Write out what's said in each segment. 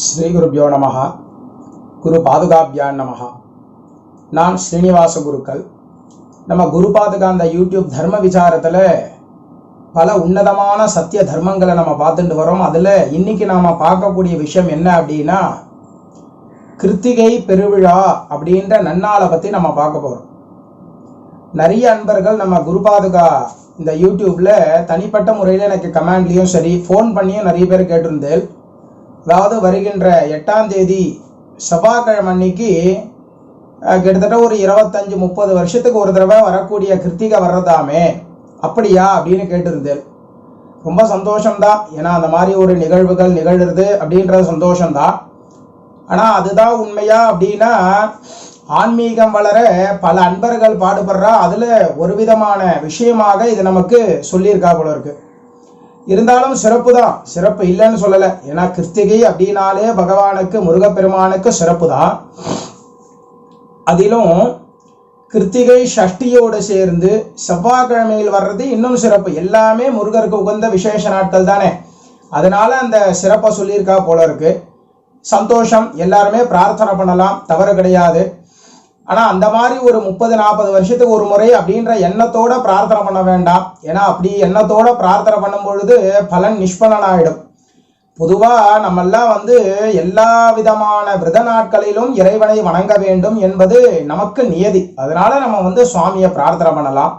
ஸ்ரீ குருபியோ நமஹ. குரு பாதுகாபியான் நமஹ. நான் ஸ்ரீனிவாச குருக்கள். நம்ம குரு பாதுகா அந்த யூடியூப் தர்ம விசாரத்தில் பல உன்னதமான சத்திய தர்மங்களை நம்ம பார்த்துட்டு வரோம். அதில் இன்னைக்கு நாம் பார்க்கக்கூடிய விஷயம் என்ன அப்படின்னா, கிருத்திகை பெருவிழா அப்படின்ற நன்னாளை பற்றி நம்ம பார்க்க போகிறோம். நிறைய அன்பர்கள் நம்ம குரு பாதுகா இந்த யூடியூப்பில் தனிப்பட்ட முறையில் எனக்கு கமெண்ட்லேயும் சரி ஃபோன் பண்ணியும் நிறைய பேர் கேட்டிருந்தேன். அதாவது வருகின்ற 8ஆம் தேதி செவ்வாய்க்கிழமை அன்னைக்கு கிட்டத்தட்ட ஒரு 25-30 வருஷத்துக்கு ஒரு தடவை வரக்கூடிய கிருத்திகை வர்றதாமே, அப்படியா அப்படின்னு கேட்டிருந்தேன். ரொம்ப சந்தோஷம்தான். ஏன்னா அந்த மாதிரி ஒரு நிகழ்வுகள் நிகழ்கிறது அப்படின்றது சந்தோஷம்தான். ஆனால் அதுதான் உண்மையா அப்படின்னா, ஆன்மீகம் வளர பல அன்பர்கள் பாடுபடுறா. அதில் ஒரு விதமான விஷயமாக இது நமக்கு சொல்லியிருக்கா போல இருக்கு. இருந்தாலும் சிறப்பு தான், சிறப்பு இல்லைன்னு சொல்லலை. ஏன்னா கிருத்திகை அப்படின்னாலே பகவானுக்கு முருகப்பெருமானுக்கு சிறப்பு தான். அதிலும் கிருத்திகை சஷ்டியோடு சேர்ந்து செவ்வாய்க்கிழமையில் வர்றது இன்னும் சிறப்பு. எல்லாமே முருகருக்கு உகந்த விசேஷ நாட்கள் தானே, அதனால அந்த சிறப்பை சொல்லியிருக்கா போல இருக்கு. சந்தோஷம், எல்லாருமே பிரார்த்தனை பண்ணலாம், தவறு கிடையாது. ஆனால் அந்த மாதிரி ஒரு 30-40 வருஷத்துக்கு ஒரு முறை அப்படின்ற எண்ணத்தோட பிரார்த்தனை பண்ண வேண்டாம். ஏன்னா அப்படி எண்ணத்தோட பிரார்த்தனை பண்ணும் பொழுது பலன் நிஷ்பலனாயிடும். பொதுவாக நம்மெல்லாம் எல்லா விதமான விரத நாட்களிலும் இறைவனை வணங்க வேண்டும் என்பது நமக்கு நியதி. அதனால நம்ம சுவாமியை பிரார்த்தனை பண்ணலாம்.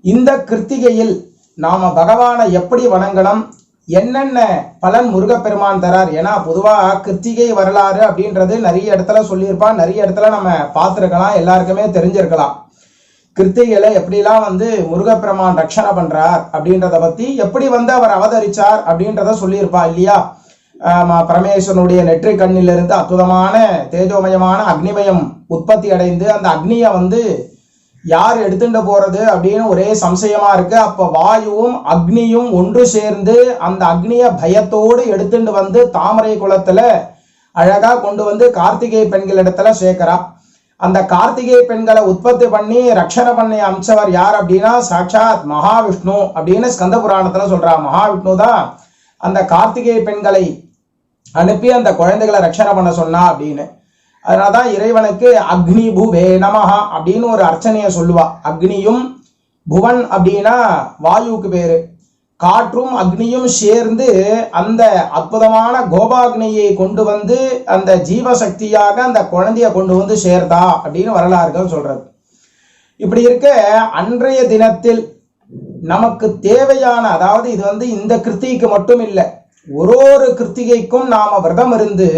இந்த கிருத்திகையில் நாம் பகவானை எப்படி வணங்கணும், என்னென்ன பலன் முருகப்பெருமான் தரார். ஏன்னா பொதுவாக கிருத்திகை வரலாறு அப்படின்றது நிறைய இடத்துல சொல்லியிருப்பான், நிறைய இடத்துல நம்ம பார்த்துருக்கலாம், எல்லாருக்குமே தெரிஞ்சிருக்கலாம். கிருத்திகையில எப்படிலாம் முருகப்பெருமான் ரட்சணை பண்றார் அப்படின்றத பத்தி, எப்படி அவர் அவதரிச்சார் அப்படின்றத சொல்லியிருப்பா இல்லையா. பரமேஸ்வரனுடைய நெற்றி கண்ணிலிருந்து அற்புதமான தேஜோமயமான அக்னிமயம் உற்பத்தி அடைந்து அந்த அக்னியை யார் எடுத்துட்டு போறது அப்படின்னு ஒரே சம்சயமா இருக்கு. அப்ப வாயுவும் அக்னியும் ஒன்று சேர்ந்து அந்த அக்னிய பயத்தோடு எடுத்துட்டு தாமரை குளத்துல அழகா கொண்டு கார்த்திகை பெண்கள் இடத்துல சேர்க்கிறா. அந்த கார்த்திகை பெண்களை உற்பத்தி பண்ணி ரட்சணை பண்ணி அம்சவர் யார் அப்படின்னா, சாட்சாத் மகாவிஷ்ணு அப்படின்னு ஸ்கந்த புராணத்துல சொல்றா. மகாவிஷ்ணு தான் அந்த கார்த்திகை பெண்களை அனுப்பி அந்த குழந்தைகளை ரட்சணை பண்ண சொன்னா அப்படின்னு. அதனாலதான் இறைவனுக்கு அக்னி புவே நமஹா அப்படின்னு ஒரு அர்ச்சனையை சொல்லுவா. அக்னியும் புவன் அப்படின்னா வாயுவுக்கு பேரு. காற்றும் அக்னியும் சேர்ந்து அந்த அற்புதமான கோபாக்னியை கொண்டு அந்த ஜீவசக்தியாக அந்த குழந்தைய கொண்டு சேர்த்தா அப்படின்னு வரலாறுகள் சொல்றது. இப்படி இருக்க அன்றைய தினத்தில் நமக்கு தேவையான, அதாவது இது இந்த கிருத்திகைக்கு மட்டும் இல்லை, ஒரு கிருத்திகைக்கும் நாம விரதம் இருந்து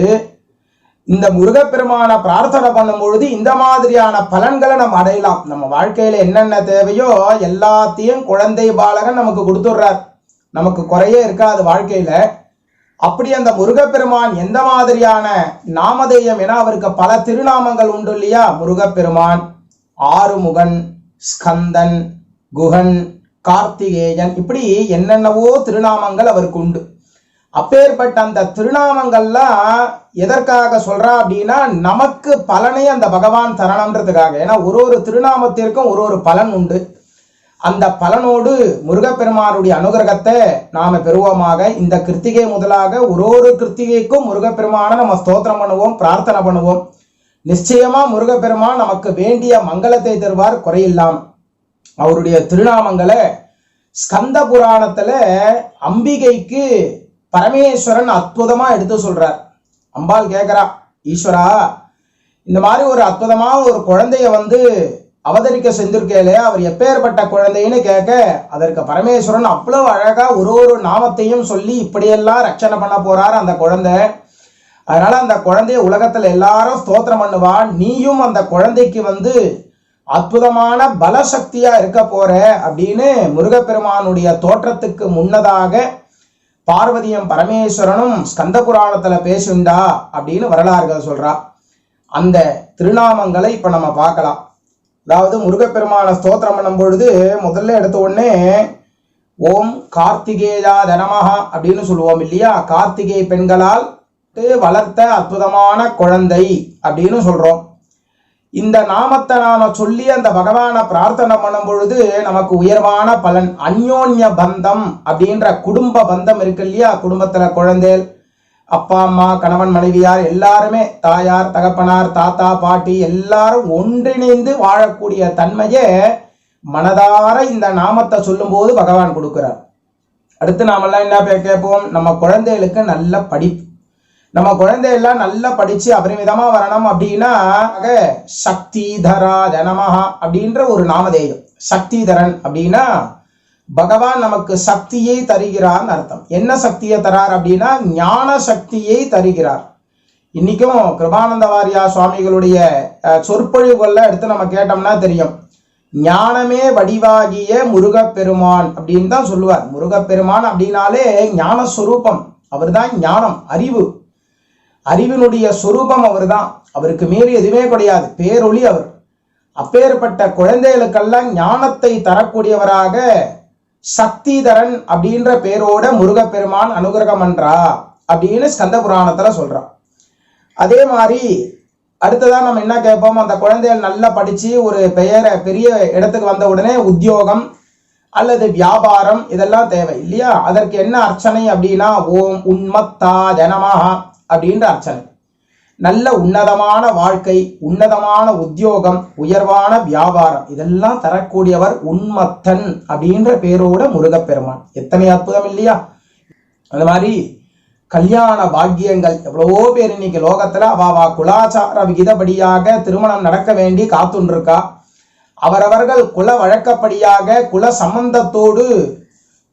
இந்த முருகப்பெருமான பிரார்த்தனை பண்ணும் பொழுது இந்த மாதிரியான பலன்களை நம்ம அடையலாம். நம்ம வாழ்க்கையில என்னென்ன தேவையோ எல்லாத்தையும் குழந்தை பாலகன் நமக்கு கொடுத்துடுறார். நமக்கு குறையே இருக்காது வாழ்க்கையில. அப்படி அந்த முருகப்பெருமான் எந்த மாதிரியான நாமதேயம், என அவருக்கு பல திருநாமங்கள் உண்டு இல்லையா. முருகப்பெருமான், ஆறுமுகன், ஸ்கந்தன், குகன், கார்த்திகேயன், இப்படி என்னென்னவோ திருநாமங்கள் அவருக்கு உண்டு. அப்பேற்பட்ட அந்த திருநாமங்கள்லாம் எதற்காக சொல்றா அப்படின்னா, நமக்கு பலனை அந்த பகவான் தரணுன்றதுக்காக. ஏன்னா ஒரு திருநாமத்திற்கும் ஒரு பலன் உண்டு. அந்த பலனோடு முருகப்பெருமானுடைய அனுகிரகத்தை நாம பெறுவோமாக. இந்த கிருத்திகை முதலாக ஒரு கிருத்திகைக்கும் முருகப்பெருமான நம்ம ஸ்தோத்திரம் பண்ணுவோம், பிரார்த்தனை பண்ணுவோம். நிச்சயமா முருகப்பெருமான் நமக்கு வேண்டிய மங்களத்தை தருவார், குறையில்லாம். அவருடைய திருநாமங்களை ஸ்கந்த புராணத்துல அம்பிகைக்கு பரமேஸ்வரன் அற்புதமா எடுத்து சொல்றார். அம்பாள் கேட்கிறா, ஈஸ்வரா இந்த மாதிரி ஒரு அற்புதமா ஒரு குழந்தைய அவதரிக்க செஞ்சிருக்கேலே, அவர் எப்பேற்பட்ட குழந்தைன்னு கேட்க, அதற்கு பரமேஸ்வரன் அவ்வளவு அழகா ஒரு நாமத்தையும் சொல்லி இப்படியெல்லாம் ரட்சணை பண்ண போறார் அந்த குழந்தை. அதனால அந்த குழந்தைய உலகத்துல எல்லாரும் ஸ்தோத்திரம் பண்ணுவா. நீயும் அந்த குழந்தைக்கு அற்புதமான பலசக்தியா இருக்க போற அப்படின்னு முருகப்பெருமானுடைய தோற்றத்துக்கு முன்னதாக பார்வதியும் பரமேஸ்வரனும் ஸ்கந்த புராணத்துல பேசுண்டா அப்படின்னு வரலாறுகள் சொல்றா. அந்த திருநாமங்களை இப்ப நம்ம பார்க்கலாம். அதாவது முருகப்பெருமான ஸ்தோத்திரம் பண்ணும் பொழுது முதல்ல எடுத்த உடனே ஓம் கார்த்திகேயா நமஹா அப்படின்னு சொல்லுவோம் இல்லையா. கார்த்திகை பெண்களால் வளர்த்த அற்புதமான குழந்தை அப்படின்னு சொல்றோம். இந்த நாமத்தை நாம சொல்லி அந்த பகவானை பிரார்த்தனை பண்ணும் பொழுது நமக்கு உயர்வான பலன். அந்யோன்ய பந்தம் அப்படின்ற குடும்ப பந்தம் இருக்கு இல்லையா. குடும்பத்துல குழந்தை அப்பா அம்மா கணவன் மனைவியார் எல்லாருமே, தாயார் தகப்பனார் தாத்தா பாட்டி எல்லாரும் ஒன்றிணைந்து வாழக்கூடிய தன்மையை மனதார இந்த நாமத்தை சொல்லும் போது பகவான் கொடுக்கிறார். அடுத்து நாமெல்லாம் என்ன கேட்போம்? நம்ம குழந்தைகளுக்கு நல்ல படிப்பு, நம்ம குழந்தையெல்லாம் நல்லா படிச்சு அபரிமிதமா வரணும் அப்படின்னா சக்திதரா ஜனமஹா அப்படின்ற ஒரு நாமதேயம். சக்திதரன் அப்படின்னா பகவான் நமக்கு சக்தியை தருகிறார் அர்த்தம். என்ன சக்தியை தரார் அப்படின்னா ஞான சக்தியை தருகிறார். இன்னைக்கும் கிருபானந்த வாரியா சுவாமிகளுடைய சொற்பொழிவுகள்ல எடுத்து நம்ம கேட்டோம்னா தெரியும், ஞானமே வடிவாகிய முருகப்பெருமான் அப்படின்னு தான் சொல்லுவார். முருகப்பெருமான் அப்படின்னாலே ஞான சொரூபம், அவர் தான் ஞானம், அறிவு, அறிவினுடைய சொரூபம் அவர் தான். அவருக்கு மீறி எதுவுமே கிடையாது, பேரொளி அவர். அப்பேற்பட்ட குழந்தைகளுக்கெல்லாம் ஞானத்தை தரக்கூடியவராக சக்திதரன் அப்படின்ற பேரோட முருகப்பெருமான் அனுகிரகம் பண்றா அப்படின்னு ஸ்கந்த புராணத்துல சொல்றான். அதே மாதிரி அடுத்ததான் நம்ம என்ன கேட்போம்? அந்த குழந்தைகள் நல்லா படிச்சு ஒரு பெரிய இடத்துக்கு வந்த உடனே உத்தியோகம் அல்லது வியாபாரம் இதெல்லாம் தேவை இல்லையா? அதற்கு என்ன அர்ச்சனை அப்படின்னா ஓம் உன்மத்தா ஜனமஹா அப்படின்ற அர்ச்சனை. நல்ல உன்னதமான வாழ்க்கை, உன்னதமான உத்தியோகம், உயர்வான வியாபாரம் இதெல்லாம் தரக்கூடியவர் உன்மத்தன் அப்படின்ற பேரோட முருகப்பெருமான். எத்தனை அற்புதம் இல்லையா? அந்த மாதிரி கல்யாண பாக்கியங்கள் எவ்வளவோ பேர் இன்னைக்கு லோகத்துல அவாவா குலாச்சார விகிதப்படியாக திருமணம் நடக்க வேண்டி காத்துண்டிருக்கா. அவரவர்கள் குல வழக்கப்படியாக குல சம்பந்தத்தோடு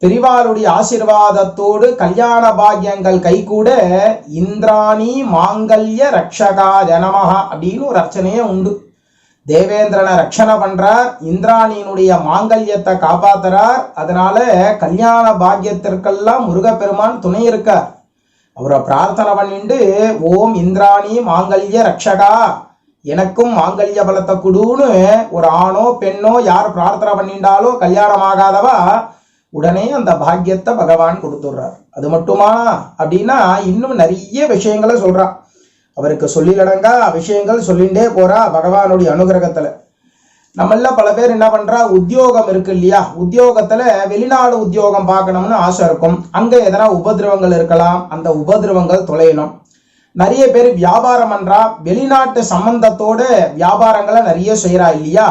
பெரிவாருடைய ஆசீர்வாதத்தோடு கல்யாண பாக்கியங்கள் கைகூட இந்திராணி மாங்கல்ய ரக்ஷகா ஜனமஹா அப்படின்னு ஒரு அர்ச்சனையே உண்டு. தேவேந்திரனை ரட்சணை பண்றார், இந்திராணியினுடைய மாங்கல்யத்தை காப்பாத்துறார். அதனால கல்யாண பாக்கியத்திற்கெல்லாம் முருகப்பெருமான் துணை இருக்கார். அவரை பிரார்த்தனை பண்ணிட்டு ஓம் இந்திராணி மாங்கல்ய ரக்ஷகா, எனக்கும் மாங்கல்ய பலத்தை கொடுன்னு ஒரு ஆணோ பெண்ணோ யார் பிரார்த்தனை பண்ணிட்டாலோ கல்யாணம் ஆகாதவா உடனே அந்த பாக்கியத்தை பகவான் கொடுத்துடுறார். அது மட்டுமா அப்படின்னா இன்னும் நிறைய விஷயங்களை சொல்றான். அவருக்கு சொல்லிலடங்கா விஷயங்கள் சொல்லிண்டே போறா பகவானுடைய அனுகிரகத்துல. நம்மள பல பேர் என்ன பண்றா, உத்தியோகம் இருக்கு இல்லையா, உத்தியோகத்துல வெளிநாடு உத்தியோகம் பார்க்கணும்னு ஆசை இருக்கும். அங்க எதனா உபதிரவங்கள் இருக்கலாம், அந்த உபதிரவங்கள் தொலையணும். நிறைய பேர் வியாபாரம் பண்றா, வெளிநாட்டு சம்பந்தத்தோட வியாபாரங்களை நிறைய செய்யறா இல்லையா?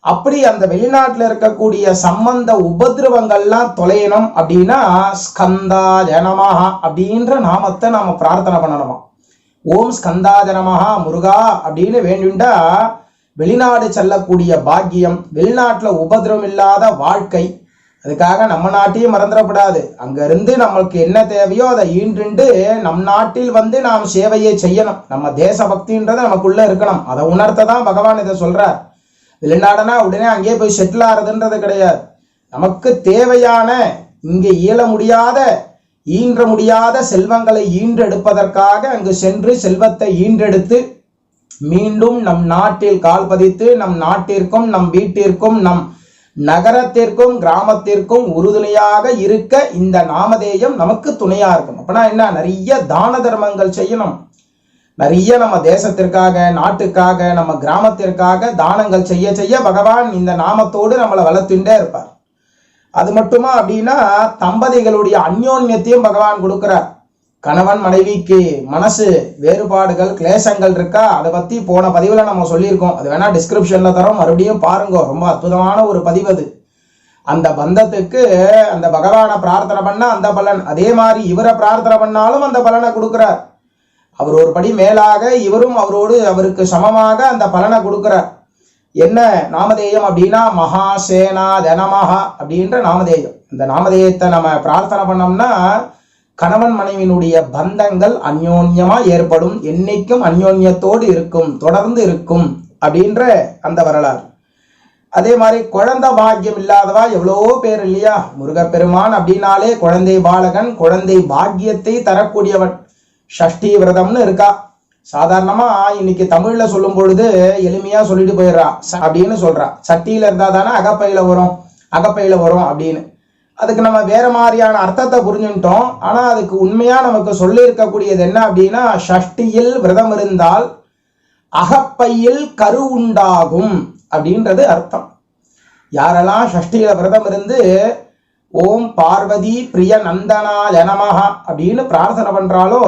அப்படி அந்த வெளிநாட்டுல இருக்கக்கூடிய சம்பந்த உபதிரவங்கள்லாம் தொலையணும் அப்படின்னா ஸ்கந்தா ஜனமஹா அப்படின்ற நாமத்தை நாம பிரார்த்தனை பண்ணணுமா. ஓம் ஸ்கந்தா ஜனமஹா முருகா அப்படின்னு வேண்டுண்டா வெளிநாடு செல்லக்கூடிய பாக்கியம், வெளிநாட்டுல உபதிரவம் இல்லாத வாழ்க்கை. அதுக்காக நம்ம நாட்டையும் மறந்துடக்கூடாது. அங்க இருந்து நம்மளுக்கு என்ன தேவையோ அதை ஈன்றுண்டு நம் நாட்டில் வந்து நாம் சேவையை செய்யணும். நம்ம தேசபக்தின்றது நமக்குள்ள இருக்கணும். அதை உணர்த்ததான் பகவான் இதை சொல்றார். வெளிநாடுனா உடனே அங்கேயே போய் செட்டில் ஆறதுன்றது கிடையாது. நமக்கு தேவையான இங்கே இயல முடியாத ஈன்ற முடியாத செல்வங்களை ஈன்றெடுப்பதற்காக அங்கு சென்று செல்வத்தை ஈன்றெடுத்து மீண்டும் நம் நாட்டில் கால் பதித்து நம் நாட்டிற்கும் நம் வீட்டிற்கும் நம் நகரத்திற்கும் கிராமத்திற்கும் உறுதுணையாக இருக்க இந்த நாமதேயம் நமக்கு துணையா இருக்கும். அப்படின்னா என்ன, நிறைய தான தர்மங்கள் செய்யணும். நிறைய நம்ம தேசத்திற்காக நாட்டுக்காக நம்ம கிராமத்திற்காக தானங்கள் செய்ய செய்ய பகவான் இந்த நாமத்தோடு நம்மளை வளர்த்துட்டே இருப்பார். அது மட்டுமா அப்படின்னா தம்பதிகளுடைய அந்யோன்யத்தையும் பகவான் கொடுக்கிறார். கணவன் மனைவிக்கு மனசு வேறுபாடுகள் கிளேசங்கள் இருக்கா, அதை பத்தி போன பதிவுல நம்ம சொல்லியிருக்கோம். அது வேணா டிஸ்கிரிப்ஷன்ல தரோம், மறுபடியும் பாருங்க. ரொம்ப அற்புதமான ஒரு பதிவு அது. அந்த பந்தத்துக்கு அந்த பகவானை பிரார்த்தனை பண்ணா அந்த பலன், அதே மாதிரி இவரை பிரார்த்தனை பண்ணாலும் அந்த பலனை கொடுக்கிறார். அவர் ஒரு படி மேலாக இவரும் அவருக்கு சமமாக அந்த பலனை கொடுக்கிறார். என்ன நாமதேயம் அப்படின்னா மகாசேனா ஜனமஹா அப்படின்ற நாமதேயம். இந்த நாமதேயத்தை நம்ம பிரார்த்தனை பண்ணோம்னா கணவன் மனைவியினுடைய பந்தங்கள் அந்யோன்யமா ஏற்படும், என்னைக்கும் அந்யோன்யத்தோடு இருக்கும், தொடர்ந்து இருக்கும் அப்படின்ற அந்த வரலாறு. அதே மாதிரி குழந்தை பாக்கியம் இல்லாதவா எவ்வளவோ பேர் இல்லையா? முருகப்பெருமான் அப்படின்னாலே குழந்தை பாலகன், குழந்தை பாக்கியத்தை தரக்கூடியவன். ஷஷ்டி விரதம்னு இருக்கா. சாதாரணமா இன்னைக்கு தமிழ்ல சொல்லும் பொழுது எளிமையா சொல்லிட்டு போயிடுறா அப்படின்னு சொல்றா. சட்டியில இருந்தா தானே அகப்பையில வரும் அப்படின்னு. அதுக்கு நம்ம வேற மாதிரியான அர்த்தத்தை புரிஞ்சுட்டோம். ஆனா அதுக்கு உண்மையா நமக்கு சொல்லி இருக்கக்கூடியது என்ன அப்படின்னா, ஷஷ்டியில் விரதம் இருந்தால் அகப்பையில் கரு உண்டாகும் அப்படின்றது அர்த்தம். யாரெல்லாம் ஷஷ்டியில விரதம் இருந்து ஓம் பார்வதி பிரிய நந்தனாய நமஹ அப்படின்னு பிரார்த்தனை பண்றாலோ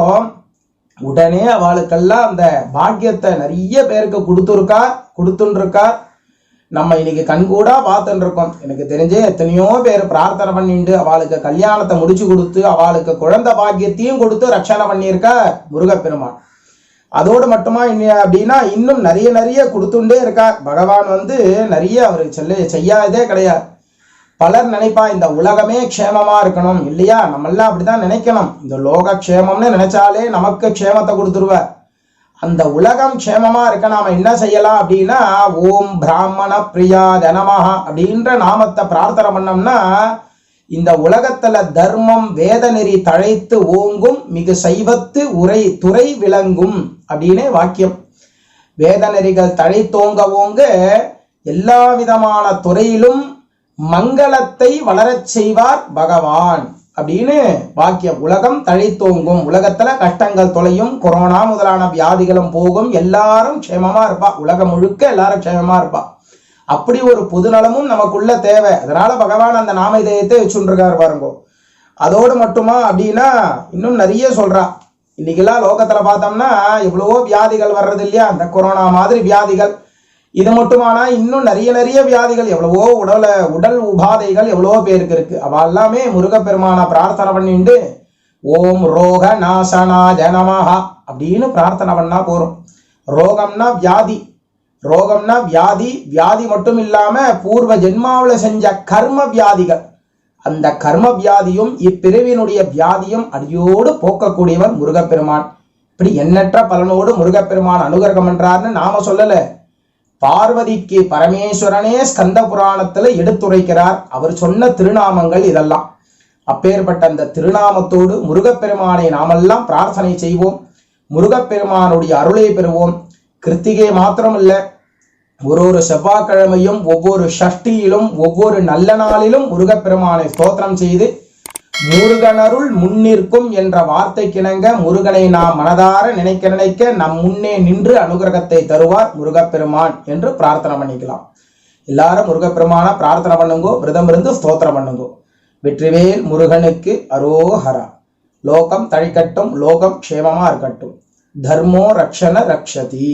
உடனே அவளுக்கெல்லாம் அந்த பாக்கியத்தை நிறைய பேருக்கு கொடுத்துருக்கார். நம்ம இன்னைக்கு கண்கூடா பார்த்துட்டு இருக்கோம். எனக்கு தெரிஞ்சே எத்தனையோ பேர் பிரார்த்தனை பண்ணிட்டு அவளுக்கு கல்யாணத்தை முடிச்சு கொடுத்து அவளுக்கு குழந்தை பாக்கியத்தையும் கொடுத்து ரட்சணை பண்ணியிருக்க முருகப்பெருமான். அதோடு மட்டுமா அப்படின்னா இன்னும் நிறைய கொடுத்துட்டே இருக்கார் பகவான். நிறைய அவருக்கு செய்யாததே கிடையாது. பலர் நினைப்பா இந்த உலகமே க்ஷேமமா இருக்கணும் இல்லையா, நம்மெல்லாம் அப்படிதான் நினைக்கணும். இந்த லோக க்ஷேமம்னு நினைச்சாலே நமக்கு க்ஷேமத்தை கொடுத்துருவார். அந்த உலகம் க்ஷேமமா இருக்க நாம என்ன செய்யலாம் அப்படின்னா ஓம் பிராமண பிரியா நமஹ அப்படின்ற நாமத்தை பிரார்த்தனை பண்ணோம்னா இந்த உலகத்துல தர்மம் வேத நெறி தழைத்து ஓங்கும் மிகு சைவத்து துறை விளங்கும் அப்படின்னு வாக்கியம். வேத நெறிகள் தழைத்தோங்க ஓங்க எல்லா விதமான துறையிலும் மங்களத்தை வளரச் செய்வார் பகவான் அப்படின்னு வாக்கியம். உலகம் தழைத்தோங்கும், உலகத்துல கஷ்டங்கள் தொலையும், கொரோனா முதலான வியாதிகளும் போகும், எல்லாரும் க்ஷேமமா இருப்பா, உலகம் முழுக்க எல்லாரும் க்ஷேமமா இருப்பா. அப்படி ஒரு பொதுநலமும் நமக்குள்ள தேவை. அதனால பகவான் அந்த நாம இதயத்தை வச்சுருக்காரு பாருங்கோ. அதோடு மட்டுமா அப்படின்னா இன்னும் நிறைய சொல்றா. இன்னைக்கெல்லாம் லோகத்துல பார்த்தோம்னா எவ்வளவோ வியாதிகள் வர்றது இல்லையா, அந்த கொரோனா மாதிரி வியாதிகள். இது மட்டுமானா இன்னும் நிறைய வியாதிகள், எவ்வளவோ உடல் உபாதைகள் எவ்வளவோ பேருக்கு இருக்கு. அவ எல்லாமே முருகப்பெருமான பிரார்த்தனை பண்ணிட்டு ஓம் ரோக நாசனாய நமஹ அப்படின்னு பிரார்த்தனை பண்ணா போறோம். ரோகம்னா வியாதி மட்டும் இல்லாம பூர்வ ஜென்மாவில செஞ்ச கர்ம வியாதிகள், அந்த கர்ம வியாதியும் இப்பிரிவினுடைய வியாதியும் அடியோடு போக்கக்கூடியவர் முருகப்பெருமான். இப்படி எண்ணற்ற பலனோடு முருகப்பெருமான் அனுகிரகம் என்றார்னு நாம சொல்லல, பார்வதிக்கு பரமேஸ்வரனே ஸ்கந்த புராணத்துல எடுத்துரைக்கிறார். அவர் சொன்ன திருநாமங்கள் இதெல்லாம். அப்பேற்பட்ட அந்த திருநாமத்தோடு முருகப்பெருமானை நாமெல்லாம் பிரார்த்தனை செய்வோம். முருகப்பெருமானுடைய அருளை பெறுவோம். கிருத்திகை மாத்திரம் இல்ல, ஒரு செவ்வாய்க்கிழமையும் ஒவ்வொரு ஷஷ்டியிலும் ஒவ்வொரு நல்ல நாளிலும் முருகப்பெருமானை ஸ்தோத்திரம் செய்து முருகனருள் முன்னிற்கும் என்ற வார்த்தைக்கிணங்க முருகனை நாம் மனதார நினைக்க நம் முன்னே நின்று அனுகிரகத்தை தருவார் முருகப்பெருமான் என்று பிரார்த்தனை பண்ணிக்கலாம். எல்லாரும் முருகப்பெருமான பிரார்த்தனை பண்ணுங்கோ, விரதம் இருந்து ஸ்தோத்திரம் பண்ணுங்கோ. வெற்றிவேல் முருகனுக்கு அரோஹரா. லோகம் தழைக்கட்டும், லோகம் க்ஷேமமா இருக்கட்டும். தர்மோ ரக்ஷண ரக்ஷதி.